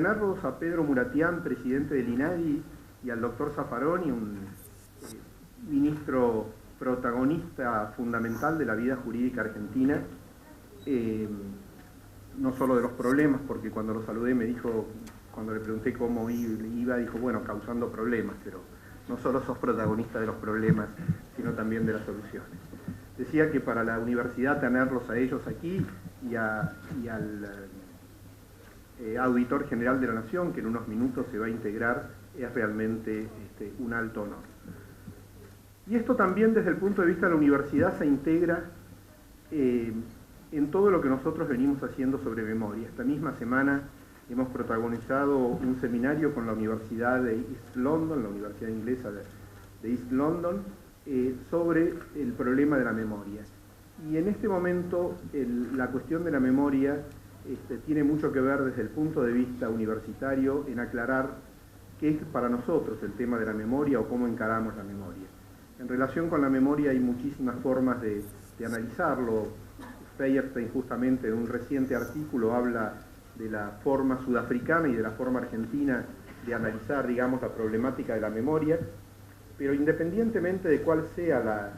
tenerlos a Pedro Muratián, presidente del INADI, y al doctor Zaffaroni, un ministro protagonista fundamental de la vida jurídica argentina, no solo de los problemas, porque cuando lo saludé me dijo, cuando le pregunté cómo iba, dijo, bueno, causando problemas, pero no solo sos protagonista de los problemas, sino también de las soluciones. Decía que para la universidad tenerlos a ellos aquí y al auditor general de la Nación, que en unos minutos se va a integrar, es realmente un alto honor. Y esto también desde el punto de vista de la universidad se integra en todo lo que nosotros venimos haciendo sobre memoria. Esta misma semana hemos protagonizado un seminario con la Universidad de East London, la Universidad Inglesa de East London, sobre el problema de la memoria. Y en este momento la cuestión de la memoria tiene mucho que ver desde el punto de vista universitario en aclarar qué es para nosotros el tema de la memoria o cómo encaramos la memoria. En relación con la memoria hay muchísimas formas de analizarlo. Feierstein justamente en un reciente artículo habla de la forma sudafricana y de la forma argentina de analizar, digamos, la problemática de la memoria, pero independientemente de cuál sea la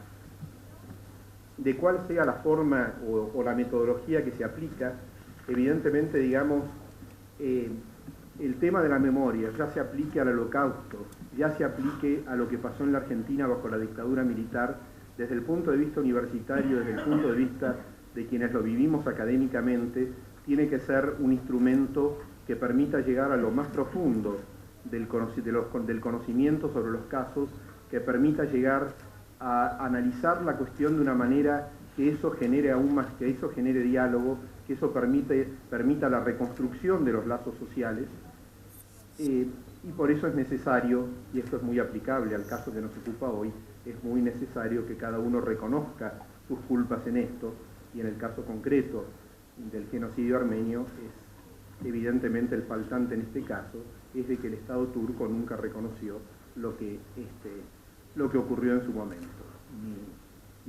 forma o la metodología que se aplica, evidentemente, digamos, el tema de la memoria ya se aplique al Holocausto, ya se aplique a lo que pasó en la Argentina bajo la dictadura militar, desde el punto de vista universitario, desde el punto de vista de quienes lo vivimos académicamente, tiene que ser un instrumento que permita llegar a lo más profundo del conocimiento sobre los casos, que permita llegar a analizar la cuestión de una manera que eso genere aún más, que eso genere diálogo, que eso permita la reconstrucción de los lazos sociales. Y por eso es necesario, y esto es muy aplicable al caso que nos ocupa hoy, es muy necesario que cada uno reconozca sus culpas en esto, y en el caso concreto del genocidio armenio, es evidentemente el faltante en este caso, es de que el Estado turco nunca reconoció lo que ocurrió en su momento, ni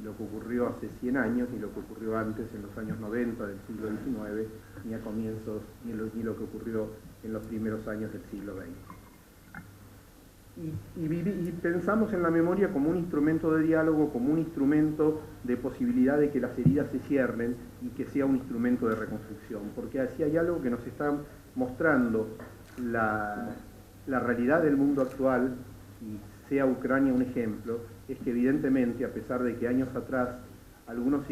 lo que ocurrió hace 100 años, ni lo que ocurrió antes en los años 90 del siglo XIX, ni a comienzos, ni lo que ocurrió en los primeros años del siglo XX. Y pensamos en la memoria como un instrumento de diálogo, como un instrumento de posibilidad de que las heridas se cierren y que sea un instrumento de reconstrucción, porque así hay algo que nos está mostrando la realidad del mundo actual, y sea Ucrania un ejemplo, es que evidentemente, a pesar de que años atrás algunos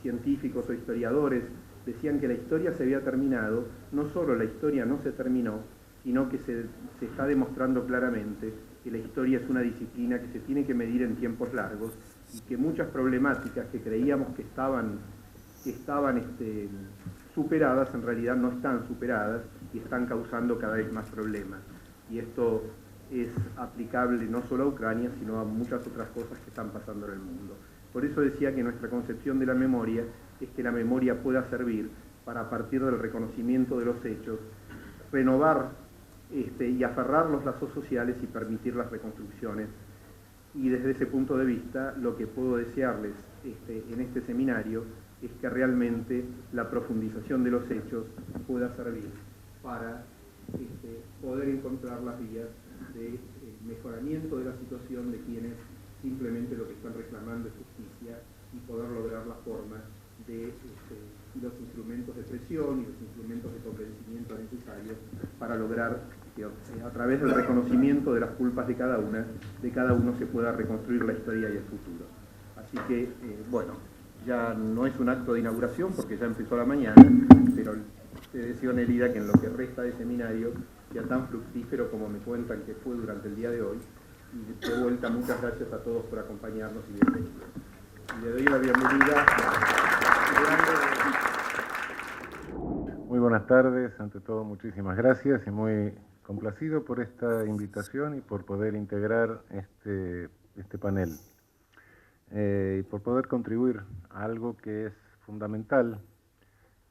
científicos o historiadores decían que la historia se había terminado, no solo la historia no se terminó, sino que se está demostrando claramente que la historia es una disciplina que se tiene que medir en tiempos largos y que muchas problemáticas que creíamos que estaban superadas, en realidad no están superadas y están causando cada vez más problemas. Y esto es aplicable no solo a Ucrania, sino a muchas otras cosas que están pasando en el mundo. Por eso decía que nuestra concepción de la memoria es que la memoria pueda servir para, a partir del reconocimiento de los hechos, renovar y aferrar los lazos sociales y permitir las reconstrucciones. Y desde ese punto de vista, lo que puedo desearles en este seminario es que realmente la profundización de los hechos pueda servir para poder encontrar las vías de mejoramiento de la situación de quienes simplemente lo que están reclamando es justicia, y poder lograr la forma de los instrumentos de presión y los instrumentos de convencimiento necesarios para lograr que a través del reconocimiento de las culpas de cada uno se pueda reconstruir la historia y el futuro. Así que, bueno, ya no es un acto de inauguración porque ya empezó la mañana, pero te deseo, Nelida, que en lo que resta de seminario sea tan fructífero como me cuentan que fue durante el día de hoy. Y de vuelta, muchas gracias a todos por acompañarnos y bienvenidos. Y le doy la bienvenida. Muy buenas tardes, ante todo muchísimas gracias y muy complacido por esta invitación y por poder integrar este panel y por poder contribuir a algo que es fundamental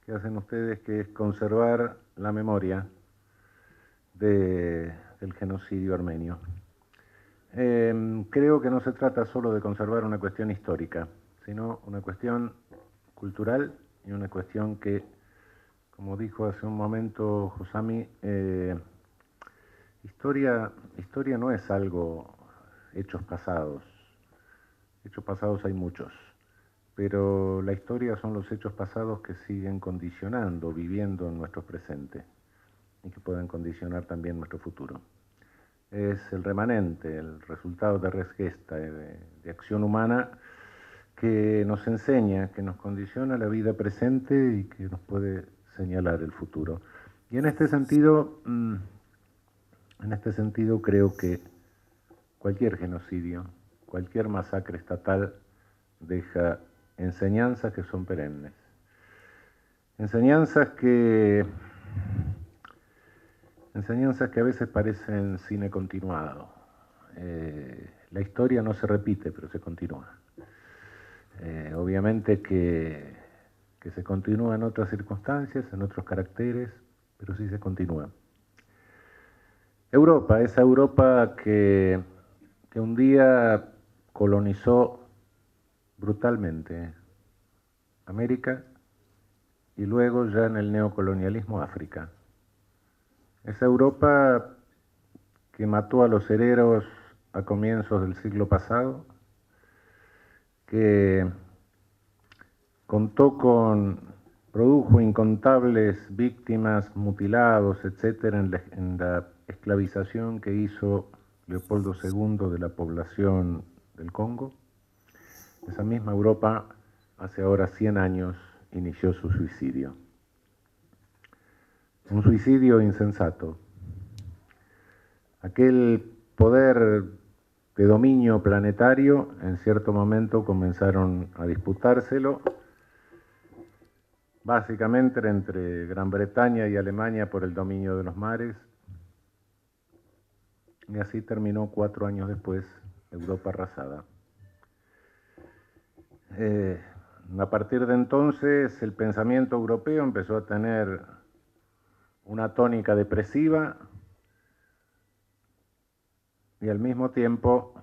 que hacen ustedes, que es conservar la memoria del genocidio armenio. Creo que no se trata solo de conservar una cuestión histórica, sino una cuestión cultural y una cuestión que como dijo hace un momento Josami, historia no es algo hechos pasados. Hechos pasados hay muchos, pero la historia son los hechos pasados que siguen condicionando, viviendo en nuestro presente y que pueden condicionar también nuestro futuro. Es el remanente, el resultado de res gesta, de acción humana que nos enseña, que nos condiciona la vida presente y que nos puede señalar el futuro. Y en este sentido creo que cualquier genocidio, cualquier masacre estatal deja enseñanzas que son perennes. Enseñanzas que a veces parecen cine continuado. La historia no se repite, pero se continúa. Obviamente que se continúa en otras circunstancias, en otros caracteres, pero sí se continúa. Europa, esa Europa que un día colonizó brutalmente América y luego ya en el neocolonialismo África. Esa Europa que mató a los hereros a comienzos del siglo pasado, que produjo incontables víctimas, mutilados, etcétera, en la esclavización que hizo Leopoldo II de la población del Congo. Esa misma Europa, hace ahora 100 años, inició su suicidio. Un suicidio insensato. Aquel poder de dominio planetario, en cierto momento comenzaron a disputárselo, básicamente entre Gran Bretaña y Alemania por el dominio de los mares, y así terminó 4 años después Europa arrasada. A partir de entonces el pensamiento europeo empezó a tener una tónica depresiva y al mismo tiempo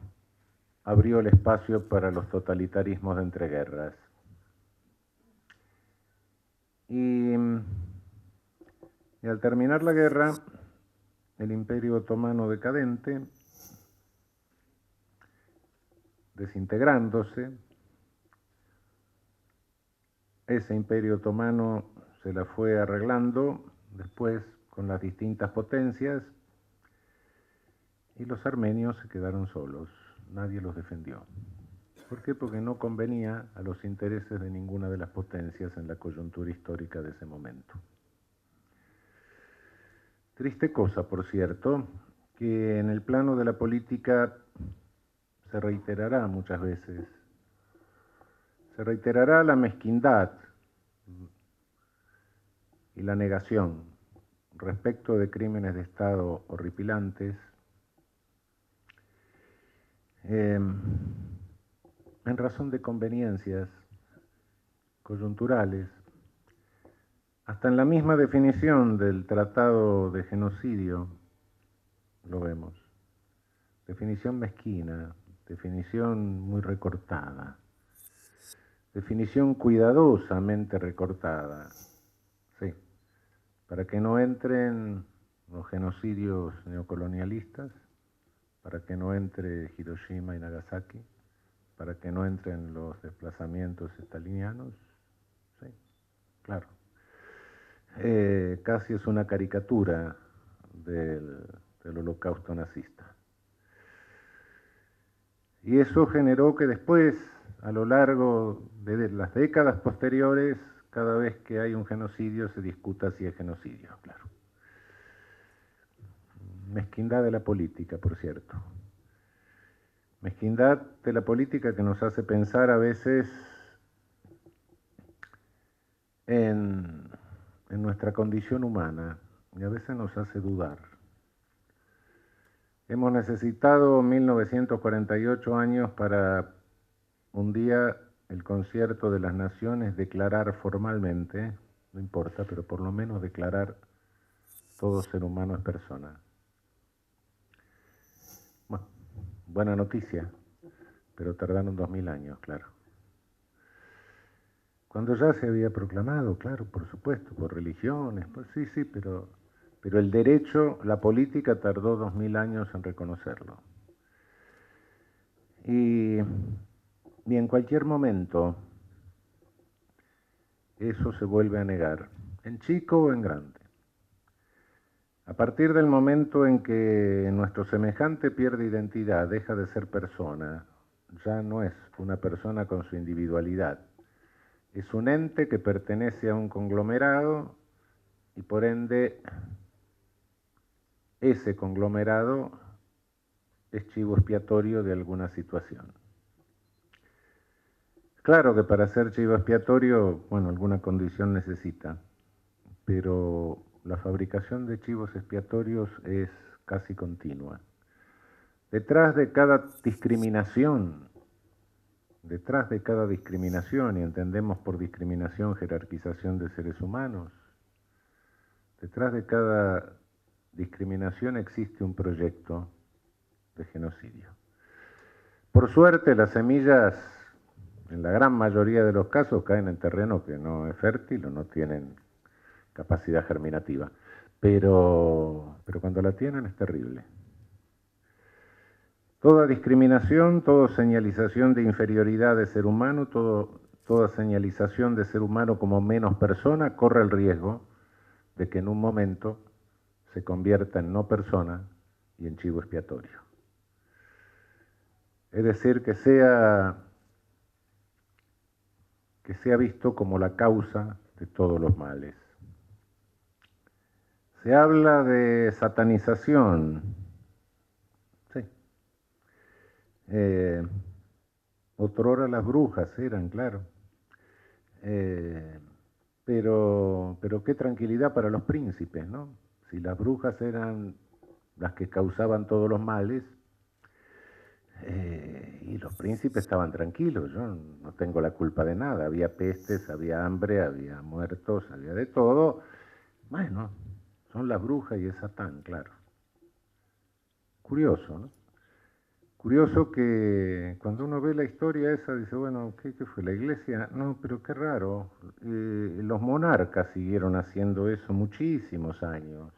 abrió el espacio para los totalitarismos de entreguerras. Y al terminar la guerra, el Imperio Otomano decadente, desintegrándose, ese Imperio Otomano se la fue arreglando después con las distintas potencias y los armenios se quedaron solos, nadie los defendió. ¿Por qué? Porque no convenía a los intereses de ninguna de las potencias en la coyuntura histórica de ese momento. Triste cosa, por cierto, que en el plano de la política se reiterará muchas veces. Se reiterará la mezquindad y la negación respecto de crímenes de Estado horripilantes, en razón de conveniencias coyunturales. Hasta en la misma definición del tratado de genocidio lo vemos. Definición mezquina, definición muy recortada, definición cuidadosamente recortada, sí, para que no entren los genocidios neocolonialistas, para que no entre Hiroshima y Nagasaki, para que no entren los desplazamientos stalinianos, sí, claro. Casi es una caricatura del holocausto nazista. Y eso generó que después, a lo largo de las décadas posteriores, cada vez que hay un genocidio se discuta si es genocidio, claro. Mezquindad de la política, por cierto. Mezquindad de la política que nos hace pensar a veces en nuestra condición humana y a veces nos hace dudar. Hemos necesitado 1948 años para un día el concierto de las naciones declarar formalmente, no importa, pero por lo menos declarar todo ser humano es persona. Bueno, buena noticia, pero tardaron 2000 años, claro. Cuando ya se había proclamado, claro, por supuesto, por religiones, pues sí, pero el derecho, la política tardó 2000 años en reconocerlo. Y en cualquier momento eso se vuelve a negar, en chico o en grande. A partir del momento en que nuestro semejante pierde identidad, deja de ser persona, ya no es una persona con su individualidad. Es un ente que pertenece a un conglomerado y por ende ese conglomerado es chivo expiatorio de alguna situación. Claro que para ser chivo expiatorio, bueno, alguna condición necesita, pero la fabricación de chivos expiatorios es casi continua. Detrás de cada discriminación, y entendemos por discriminación jerarquización de seres humanos, detrás de cada discriminación existe un proyecto de genocidio. Por suerte, las semillas, en la gran mayoría de los casos, caen en terreno que no es fértil o no tienen capacidad germinativa. Pero cuando la tienen es terrible. Toda discriminación, toda señalización de inferioridad de ser humano, toda señalización de ser humano como menos persona, corre el riesgo de que en un momento se convierta en no persona y en chivo expiatorio. Es decir, que sea visto como la causa de todos los males. Se habla de satanización. Sí. Otrora las brujas eran, claro. Pero qué tranquilidad para los príncipes, ¿no? Si las brujas eran las que causaban todos los males, y los príncipes estaban tranquilos, yo no tengo la culpa de nada, había pestes, había hambre, había muertos, había de todo. Bueno, son las brujas y es Satán, claro. Curioso, ¿no? Curioso que cuando uno ve la historia esa, dice, bueno, ¿qué fue la iglesia? No, pero qué raro, los monarcas siguieron haciendo eso muchísimos años.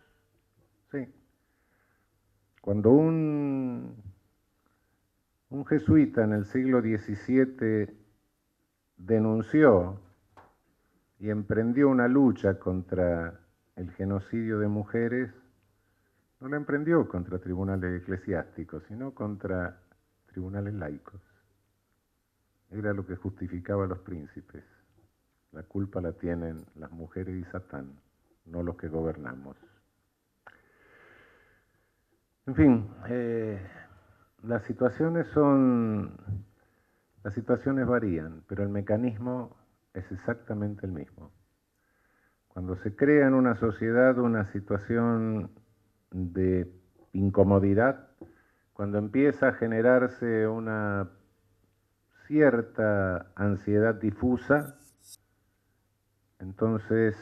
Sí. Cuando un jesuita en el siglo XVII denunció y emprendió una lucha contra el genocidio de mujeres, no la emprendió contra tribunales eclesiásticos, sino contra tribunales laicos. Era lo que justificaba a los príncipes. La culpa la tienen las mujeres y Satán, no los que gobernamos. En fin, las situaciones varían, pero el mecanismo es exactamente el mismo. Cuando se crea en una sociedad una situación de incomodidad, cuando empieza a generarse una cierta ansiedad difusa, entonces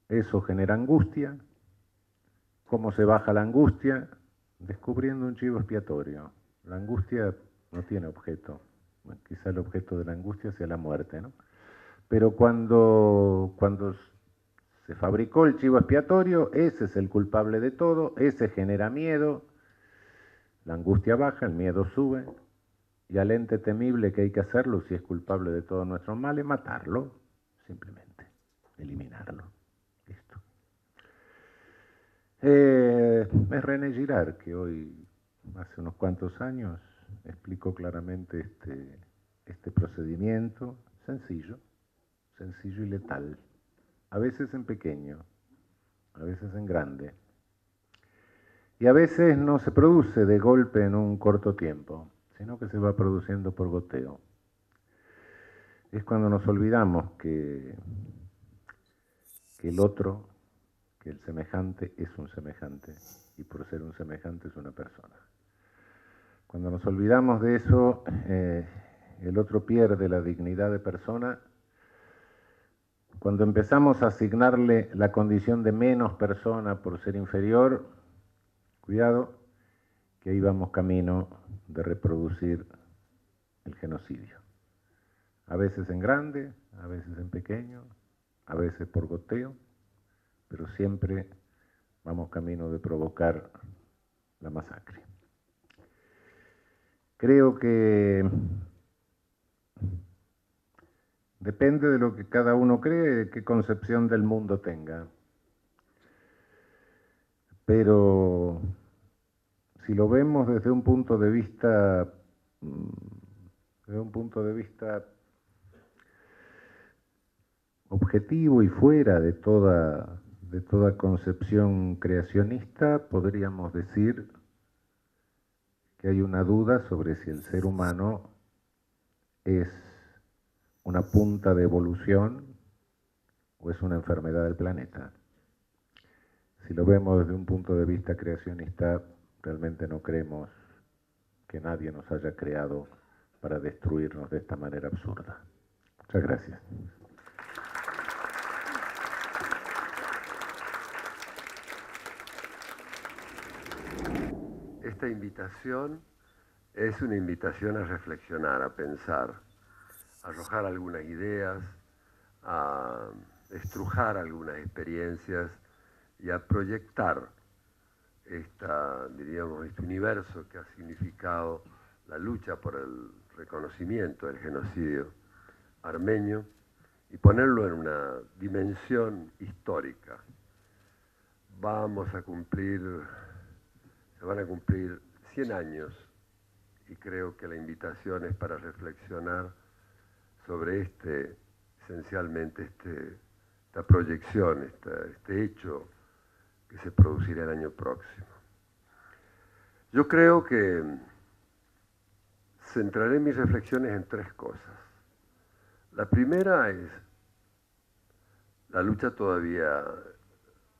eso genera angustia. ¿Cómo se baja la angustia? Descubriendo un chivo expiatorio. La angustia no tiene objeto. Bueno, quizá el objeto de la angustia sea la muerte, ¿no? Pero cuando se fabricó el chivo expiatorio, ese es el culpable de todo, ese genera miedo, la angustia baja, el miedo sube, y al ente temible que hay que hacerlo, si es culpable de todos nuestros males, matarlo, simplemente, eliminarlo. Listo. Es René Girard, que hoy, hace unos cuantos años, explicó claramente este procedimiento sencillo y letal, a veces en pequeño, a veces en grande, y a veces no se produce de golpe en un corto tiempo, sino que se va produciendo por goteo. Es cuando nos olvidamos que el otro, que el semejante es un semejante, y por ser un semejante es una persona. Cuando nos olvidamos de eso, el otro pierde la dignidad de persona. Cuando empezamos a asignarle la condición de menos persona por ser inferior, cuidado, que ahí vamos camino de reproducir el genocidio. a veces en grande, a veces en pequeño, a veces por goteo, pero siempre vamos camino de provocar la masacre. Creo que depende de lo que cada uno cree, qué concepción del mundo tenga. Pero si lo vemos desde un punto de vista objetivo y fuera de toda concepción creacionista, podríamos decir que hay una duda sobre si el ser humano es una punta de evolución o es una enfermedad del planeta. Si lo vemos desde un punto de vista creacionista, realmente no creemos que nadie nos haya creado para destruirnos de esta manera absurda. Muchas gracias. Esta invitación es una invitación a reflexionar, a pensar, a arrojar algunas ideas, a estrujar algunas experiencias y a proyectar este universo que ha significado la lucha por el reconocimiento del genocidio armenio y ponerlo en una dimensión histórica. Se van a cumplir 100 años y creo que la invitación es para reflexionar sobre esencialmente esta proyección, este hecho que se producirá el año próximo. Yo creo que centraré mis reflexiones en tres cosas. La primera es la lucha todavía,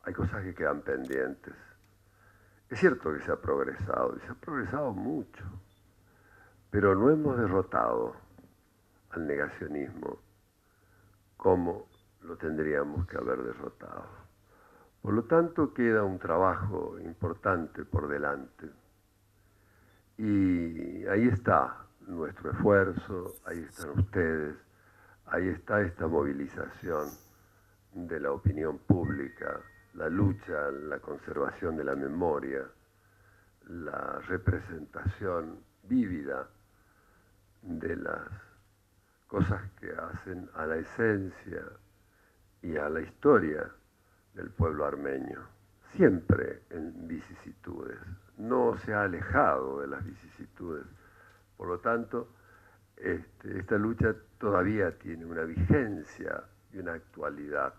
hay cosas que quedan pendientes. Es cierto que se ha progresado, y se ha progresado mucho, pero no hemos derrotado al negacionismo como lo tendríamos que haber derrotado. Por lo tanto, queda un trabajo importante por delante. Y ahí está nuestro esfuerzo, ahí están ustedes, ahí está esta movilización de la opinión pública, la lucha, la conservación de la memoria, la representación vívida de las cosas que hacen a la esencia y a la historia del pueblo armenio, siempre en vicisitudes, no se ha alejado de las vicisitudes. Por lo tanto, esta lucha todavía tiene una vigencia y una actualidad.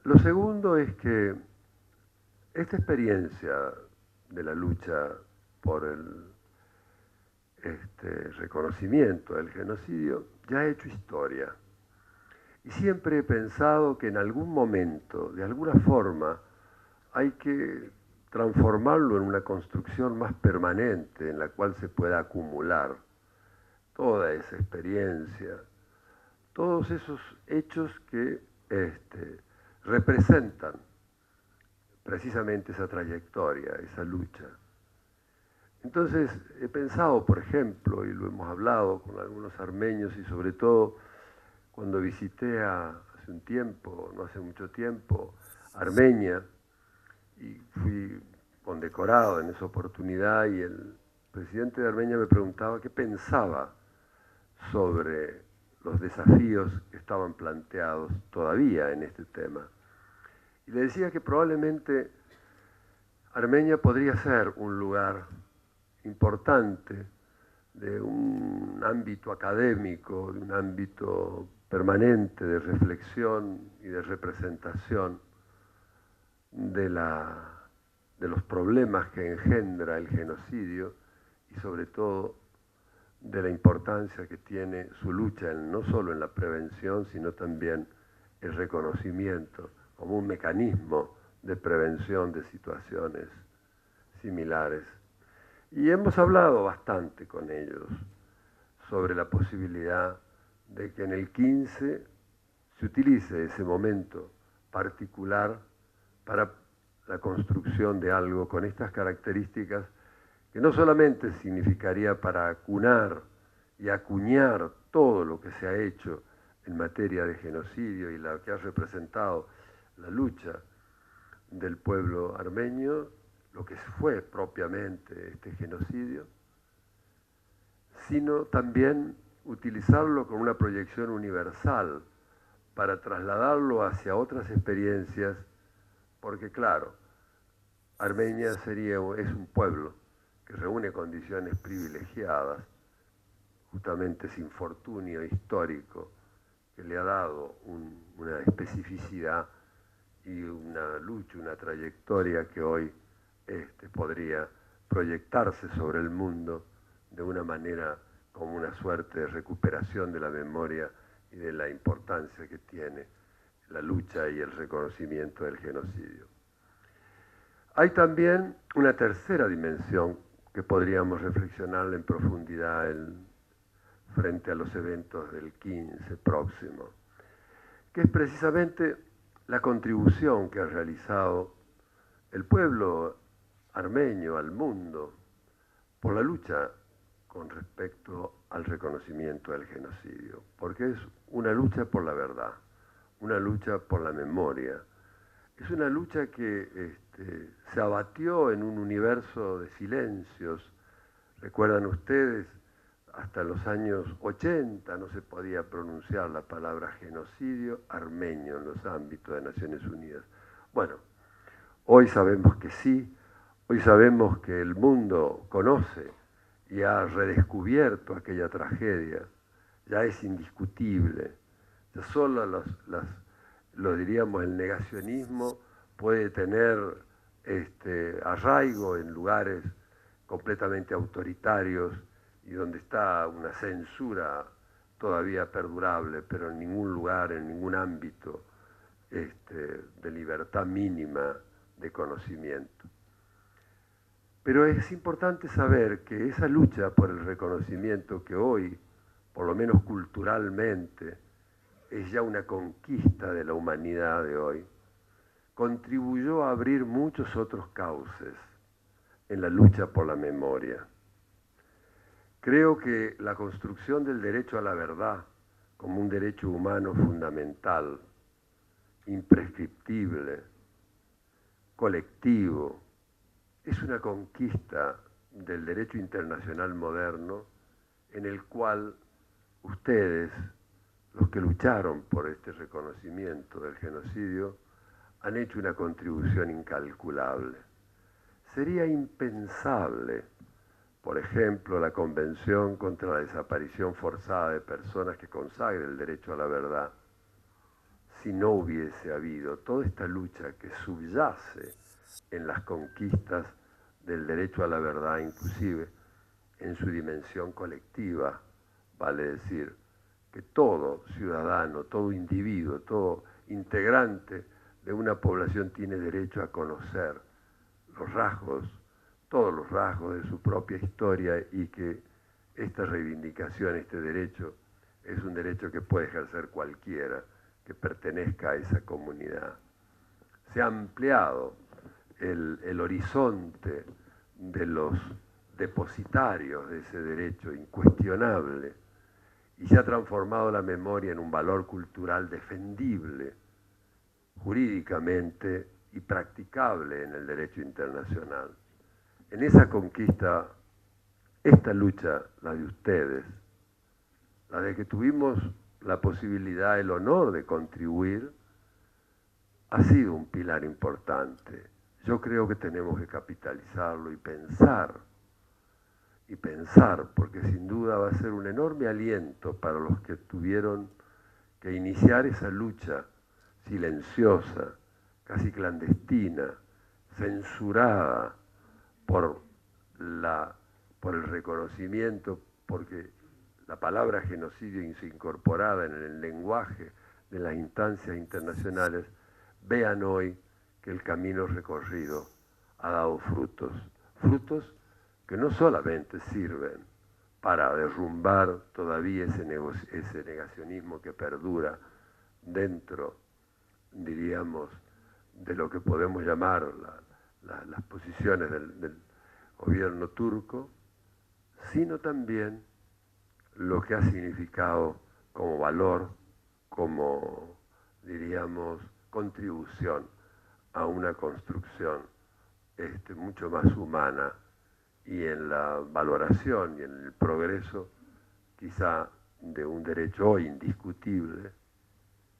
Lo segundo es que esta experiencia de la lucha por el reconocimiento del genocidio ya ha hecho historia. Y siempre he pensado que en algún momento, de alguna forma, hay que transformarlo en una construcción más permanente en la cual se pueda acumular toda esa experiencia, todos esos hechos que representan precisamente esa trayectoria, esa lucha. Entonces he pensado, por ejemplo, y lo hemos hablado con algunos armenios y sobre todo cuando visité hace un tiempo, no hace mucho tiempo, Armenia, y fui condecorado en esa oportunidad y el presidente de Armenia me preguntaba qué pensaba sobre los desafíos que estaban planteados todavía en este tema. Y le decía que probablemente Armenia podría ser un lugar importante de un ámbito académico, de un ámbito permanente de reflexión y de representación de los problemas que engendra el genocidio y sobre todo de la importancia que tiene su lucha no solo en la prevención, sino también el reconocimiento como un mecanismo de prevención de situaciones similares. Y hemos hablado bastante con ellos sobre la posibilidad de que en el 15 se utilice ese momento particular para la construcción de algo con estas características que no solamente significaría para acunar y acuñar todo lo que se ha hecho en materia de genocidio y la que ha representado la lucha del pueblo armenio, lo que fue propiamente este genocidio, sino también utilizarlo como una proyección universal para trasladarlo hacia otras experiencias, porque claro, Armenia es un pueblo que reúne condiciones privilegiadas, justamente ese infortunio histórico que le ha dado una especificidad y una lucha, una trayectoria que hoy podría proyectarse sobre el mundo de una manera como una suerte de recuperación de la memoria y de la importancia que tiene la lucha y el reconocimiento del genocidio. Hay también una tercera dimensión que podríamos reflexionar en profundidad frente a los eventos del 15 próximo, que es precisamente la contribución que ha realizado el pueblo armenio al mundo por la lucha con respecto al reconocimiento del genocidio, porque es una lucha por la verdad, una lucha por la memoria, es una lucha que se abatió en un universo de silencios. Recuerdan ustedes, hasta los años 80 no se podía pronunciar la palabra genocidio armenio en los ámbitos de Naciones Unidas. Bueno, hoy sabemos que sí, hoy sabemos que el mundo conoce y ha redescubierto aquella tragedia, ya es indiscutible, ya solo lo diríamos, el negacionismo puede tener arraigo en lugares completamente autoritarios y donde está una censura todavía perdurable, pero en ningún lugar, en ningún ámbito de libertad mínima de conocimiento. Pero es importante saber que esa lucha por el reconocimiento que hoy, por lo menos culturalmente, es ya una conquista de la humanidad de hoy, contribuyó a abrir muchos otros cauces en la lucha por la memoria. Creo que la construcción del derecho a la verdad como un derecho humano fundamental, imprescriptible, colectivo, es una conquista del derecho internacional moderno en el cual ustedes, los que lucharon por este reconocimiento del genocidio, han hecho una contribución incalculable. Sería impensable, por ejemplo, la Convención contra la Desaparición Forzada de Personas que consagre el derecho a la verdad, si no hubiese habido toda esta lucha que subyace en las conquistas del derecho a la verdad, inclusive en su dimensión colectiva, vale decir, que todo ciudadano, todo individuo, todo integrante de una población tiene derecho a conocer los rasgos, todos los rasgos de su propia historia, y que esta reivindicación, este derecho, es un derecho que puede ejercer cualquiera que pertenezca a esa comunidad. Se ha ampliado el horizonte de los depositarios de ese derecho incuestionable y se ha transformado la memoria en un valor cultural defendible jurídicamente y practicable en el derecho internacional. En esa conquista, esta lucha, la de ustedes, la de que tuvimos la posibilidad, el honor de contribuir, ha sido un pilar importante. Yo creo que tenemos que capitalizarlo y pensar, porque sin duda va a ser un enorme aliento para los que tuvieron que iniciar esa lucha silenciosa, casi clandestina, censurada por el reconocimiento, porque la palabra genocidio se incorporada en el lenguaje de las instancias internacionales, vean hoy que el camino recorrido ha dado frutos, frutos que no solamente sirven para derrumbar todavía ese negacionismo que perdura dentro, diríamos, de lo que podemos llamar las posiciones del gobierno turco, sino también lo que ha significado como valor, como, diríamos, contribución a una construcción mucho más humana y en la valoración y en el progreso quizá de un derecho hoy indiscutible,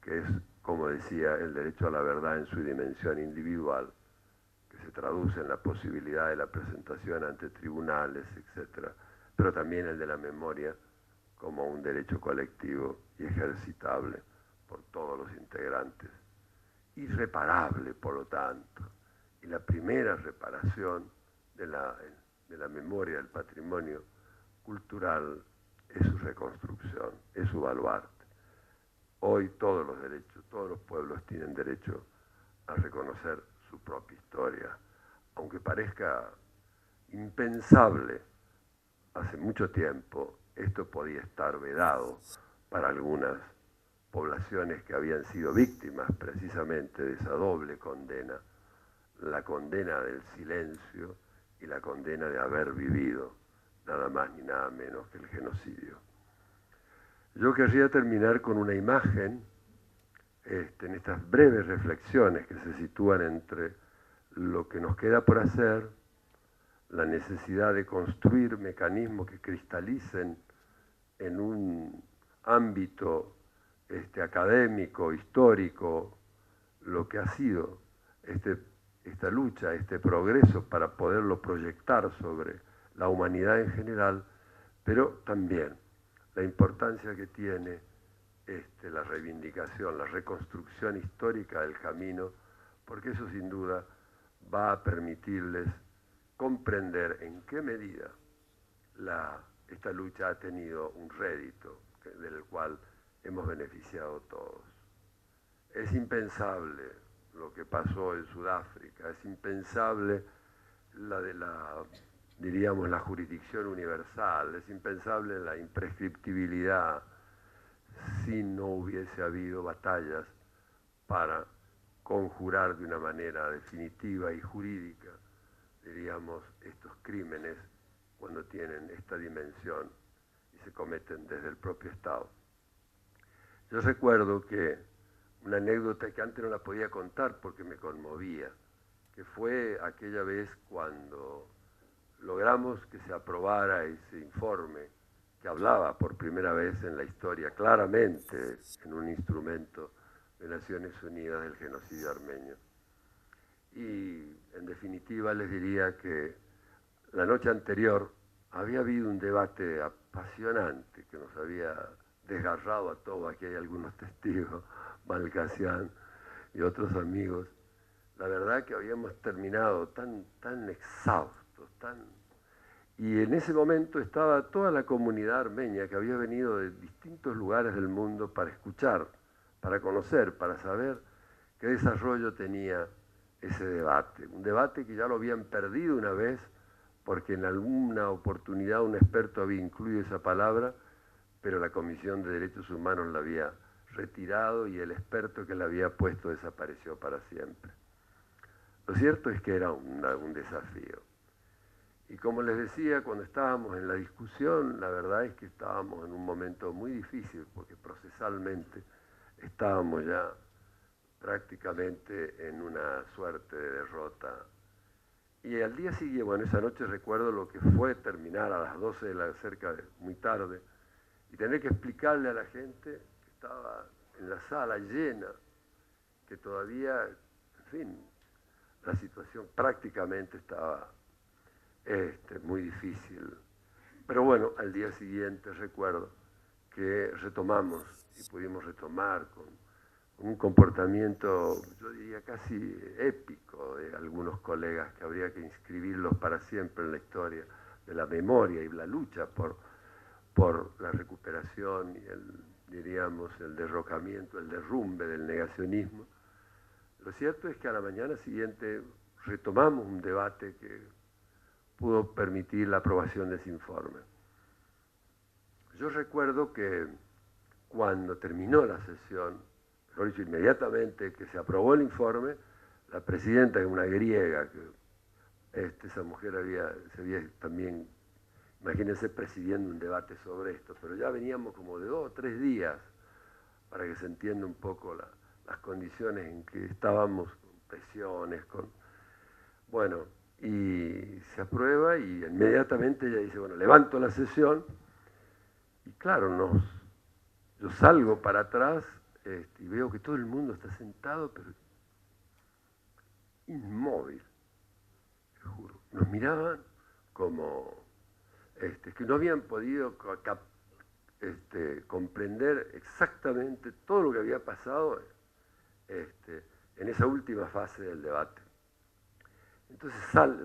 que es, como decía, el derecho a la verdad en su dimensión individual, que se traduce en la posibilidad de la presentación ante tribunales, etc., pero también el de la memoria como un derecho colectivo y ejercitable por todos los integrantes. Irreparable, por lo tanto, y la primera reparación de la memoria del patrimonio cultural es su reconstrucción, es su baluarte. Hoy todos los derechos, todos los pueblos tienen derecho a reconocer su propia historia, aunque parezca impensable hace mucho tiempo, esto podía estar vedado para algunas poblaciones que habían sido víctimas precisamente de esa doble condena, la condena del silencio y la condena de haber vivido nada más ni nada menos que el genocidio. Yo querría terminar con una imagen en estas breves reflexiones que se sitúan entre lo que nos queda por hacer, la necesidad de construir mecanismos que cristalicen en un ámbito académico, histórico, lo que ha sido esta lucha, este progreso para poderlo proyectar sobre la humanidad en general, pero también la importancia que tiene la reivindicación, la reconstrucción histórica del camino, porque eso sin duda va a permitirles comprender en qué medida esta lucha ha tenido un rédito del cual hemos beneficiado todos. Es impensable lo que pasó en Sudáfrica, es impensable diríamos, la jurisdicción universal, es impensable la imprescriptibilidad si no hubiese habido batallas para conjurar de una manera definitiva y jurídica, diríamos, estos crímenes cuando tienen esta dimensión y se cometen desde el propio Estado. Yo recuerdo que una anécdota que antes no la podía contar porque me conmovía, que fue aquella vez cuando logramos que se aprobara ese informe que hablaba por primera vez en la historia claramente en un instrumento de Naciones Unidas del genocidio armenio. Y en definitiva les diría que la noche anterior había habido un debate apasionante que nos había desgarrado a todos. Aquí hay algunos testigos, Malcasian y otros amigos. La verdad que habíamos terminado tan exhaustos, y en ese momento estaba toda la comunidad armenia que había venido de distintos lugares del mundo para escuchar, para conocer, para saber qué desarrollo tenía ese debate. Un debate que ya lo habían perdido una vez, porque en alguna oportunidad un experto había incluido esa palabra, pero la Comisión de Derechos Humanos la había retirado y el experto que la había puesto desapareció para siempre. Lo cierto es que era un desafío. Y como les decía, cuando estábamos en la discusión, la verdad es que estábamos en un momento muy difícil, porque procesalmente estábamos ya prácticamente en una suerte de derrota. Y al día siguiente, bueno, esa noche recuerdo lo que fue terminar a las 12 de la cerca de muy tarde, y tener que explicarle a la gente que estaba en la sala llena, que todavía, en fin, la situación prácticamente estaba muy difícil. Pero bueno, al día siguiente recuerdo que retomamos y pudimos retomar con un comportamiento, yo diría casi épico, de algunos colegas que habría que inscribirlos para siempre en la historia de la memoria y la lucha por la recuperación y diríamos, el derrocamiento, el derrumbe del negacionismo. Lo cierto es que a la mañana siguiente retomamos un debate que pudo permitir la aprobación de ese informe. Yo recuerdo que cuando terminó la sesión, mejor dicho, inmediatamente que se aprobó el informe, la presidenta, que es una griega, que esa mujer se había también imagínense presidiendo un debate sobre esto, pero ya veníamos como de 2 o 3 días para que se entienda un poco las condiciones en que estábamos, con presiones, bueno, y se aprueba y inmediatamente ella dice, bueno, levanto la sesión y claro, yo salgo para atrás y veo que todo el mundo está sentado, pero inmóvil, te juro. Nos miraban como que no habían podido comprender exactamente todo lo que había pasado en esa última fase del debate. Entonces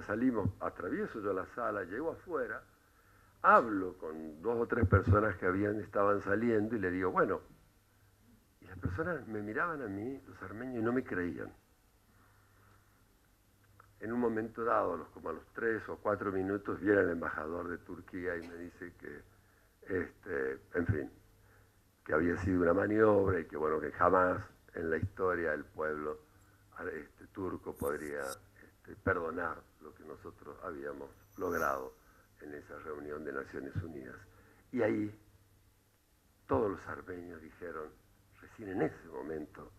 salimos, atravieso yo la sala, llego afuera, hablo con 2 o 3 personas que estaban saliendo y le digo, bueno, y las personas me miraban a mí, los armenios, y no me creían. En un momento dado, como a los 3 o 4 minutos, viene el embajador de Turquía y me dice que, en fin, que había sido una maniobra y que, bueno, que jamás en la historia el pueblo turco podría perdonar lo que nosotros habíamos logrado en esa reunión de Naciones Unidas. Y ahí todos los armenios dijeron, recién en ese momento,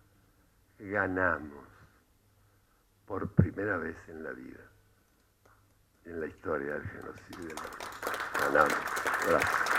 ganamos por primera vez en la vida, en la historia del genocidio. Ganamos. Gracias.